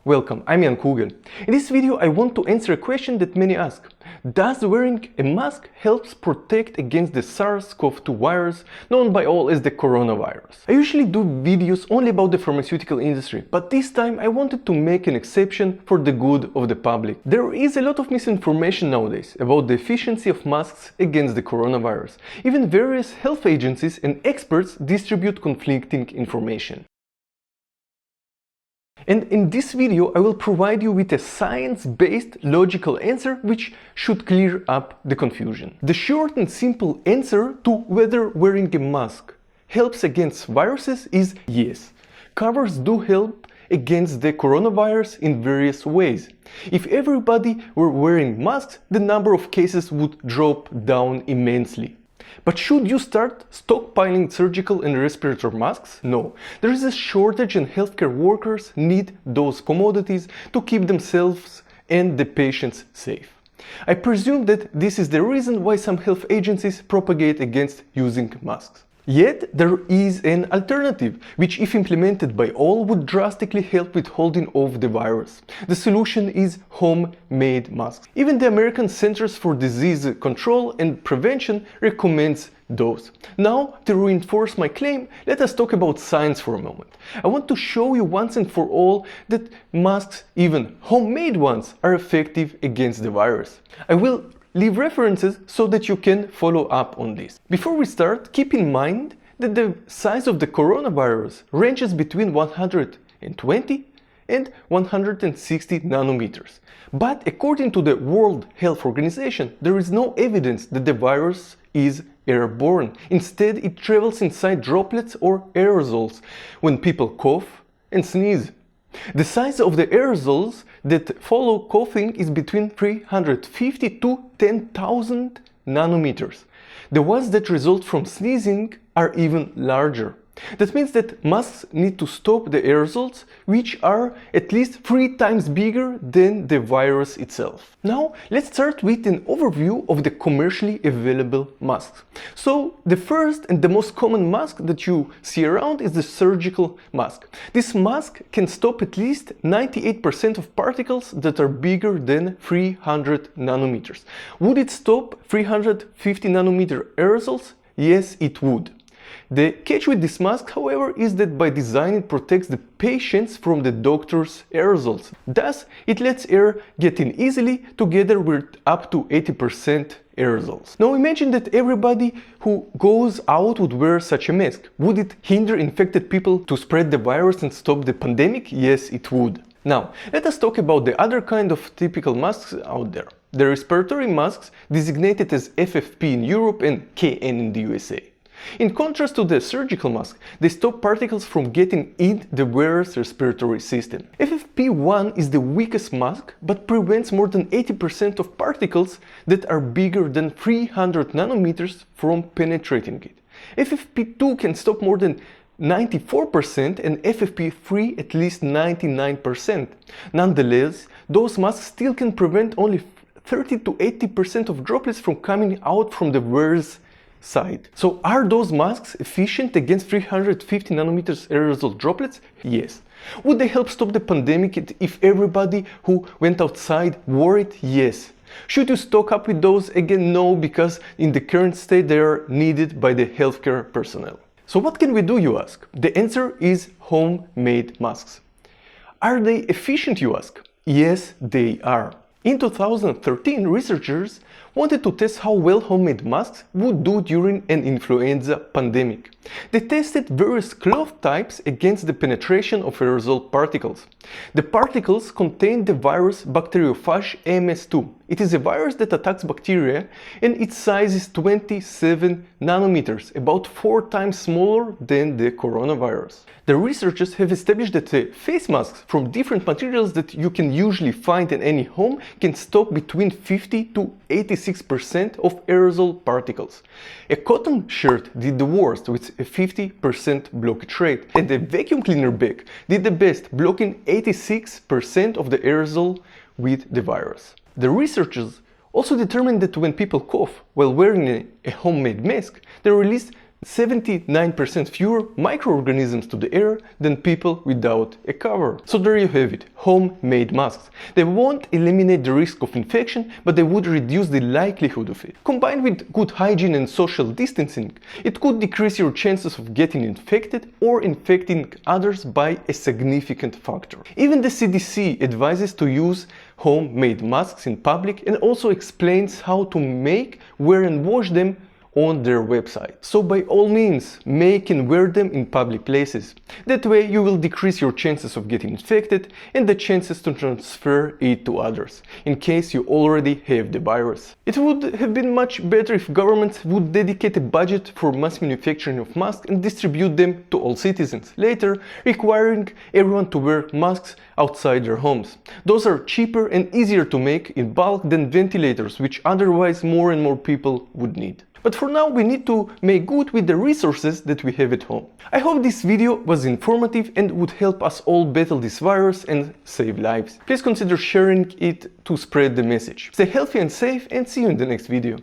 Welcome, I'm Jan Kugel. In this video I want to answer a question that many ask. Does wearing a mask helps protect against the SARS-CoV-2 virus known by all as the coronavirus? I usually do videos only about the pharmaceutical industry, but this time I wanted to make an exception for the good of the public. There is a lot of misinformation nowadays about the efficiency of masks against the coronavirus. Even various health agencies and experts distribute conflicting information. And in this video I will provide you with a science-based logical answer which should clear up the confusion. The short and simple answer to whether wearing a mask helps against viruses is yes. Covers do help against the coronavirus in various ways. If everybody were wearing masks, the number of cases would drop down immensely. But should you start stockpiling surgical and respiratory masks? No. There is a shortage and healthcare workers need those commodities to keep themselves and the patients safe. I presume that this is the reason why some health agencies propagate against using masks. Yet there is an alternative, which if implemented by all would drastically help with holding off the virus. The solution is homemade masks. Even the American Centers for Disease Control and Prevention recommends those. Now, to reinforce my claim, let us talk about science for a moment. I want to show you once and for all that masks, even homemade ones, are effective against the virus. I will leave references so that you can follow up on this. Before we start, keep in mind that the size of the coronavirus ranges between 120 and 160 nanometers. But according to the World Health Organization, there is no evidence that the virus is airborne. Instead, it travels inside droplets or aerosols when people cough and sneeze. The size of the aerosols that follow coughing is between 350 to 10,000 nanometers. The ones that result from sneezing are even larger. That means that masks need to stop the aerosols, which are at least 3 times bigger than the virus itself. Now, let's start with an overview of the commercially available masks. So, the first and the most common mask that you see around is the surgical mask. This mask can stop at least 98% of particles that are bigger than 300 nanometers. Would it stop 350 nanometer aerosols? Yes, it would. The catch with this mask, however, is that by design it protects the patients from the doctor's aerosols. Thus, it lets air get in easily together with up to 80% aerosols. Now imagine that everybody who goes out would wear such a mask. Would it hinder infected people to spread the virus and stop the pandemic? Yes, it would. Now, let us talk about the other kind of typical masks out there. The respiratory masks, designated as FFP in Europe and KN in the USA. In contrast to the surgical mask, they stop particles from getting in the wearer's respiratory system. FFP1 is the weakest mask, but prevents more than 80% of particles that are bigger than 300 nanometers from penetrating it. FFP2 can stop more than 94% and FFP3 at least 99%. Nonetheless, those masks still can prevent only 30 to 80% of droplets from coming out from the wearer's side. So are those masks efficient against 350 nanometers aerosol droplets? Yes. Would they help stop the pandemic if everybody who went outside wore it? Yes. Should you stock up with those? Again, no, because in the current state they are needed by the healthcare personnel. So what can we do, you ask? The answer is homemade masks. Are they efficient, you ask? Yes, they are. In 2013, researchers wanted to test how well homemade masks would do during an influenza pandemic. They tested various cloth types against the penetration of aerosol particles. The particles contained the virus bacteriophage MS2. It is a virus that attacks bacteria and its size is 27 nanometers, about 4 times smaller than the coronavirus. The researchers have established that the face masks from different materials that you can usually find in any home can stop between 50 to 86% of aerosol particles. A cotton shirt did the worst with a 50% blockage rate, and a vacuum cleaner bag did the best, blocking 86% of the aerosol with the virus. The researchers also determined that when people cough while wearing a homemade mask, they release 79% fewer microorganisms to the air than people without a cover. So there you have it, homemade masks. They won't eliminate the risk of infection, but they would reduce the likelihood of it. Combined with good hygiene and social distancing, it could decrease your chances of getting infected or infecting others by a significant factor. Even the CDC advises to use homemade masks in public and also explains how to make, wear and wash them on their website. So by all means, make and wear them in public places. That way you will decrease your chances of getting infected and the chances to transfer it to others, in case you already have the virus. It would have been much better if governments would dedicate a budget for mass manufacturing of masks and distribute them to all citizens, later requiring everyone to wear masks outside their homes. Those are cheaper and easier to make in bulk than ventilators, which otherwise more and more people would need. But for now we need to make good with the resources that we have at home. I hope this video was informative and would help us all battle this virus and save lives. Please consider sharing it to spread the message. Stay healthy and safe, and see you in the next video.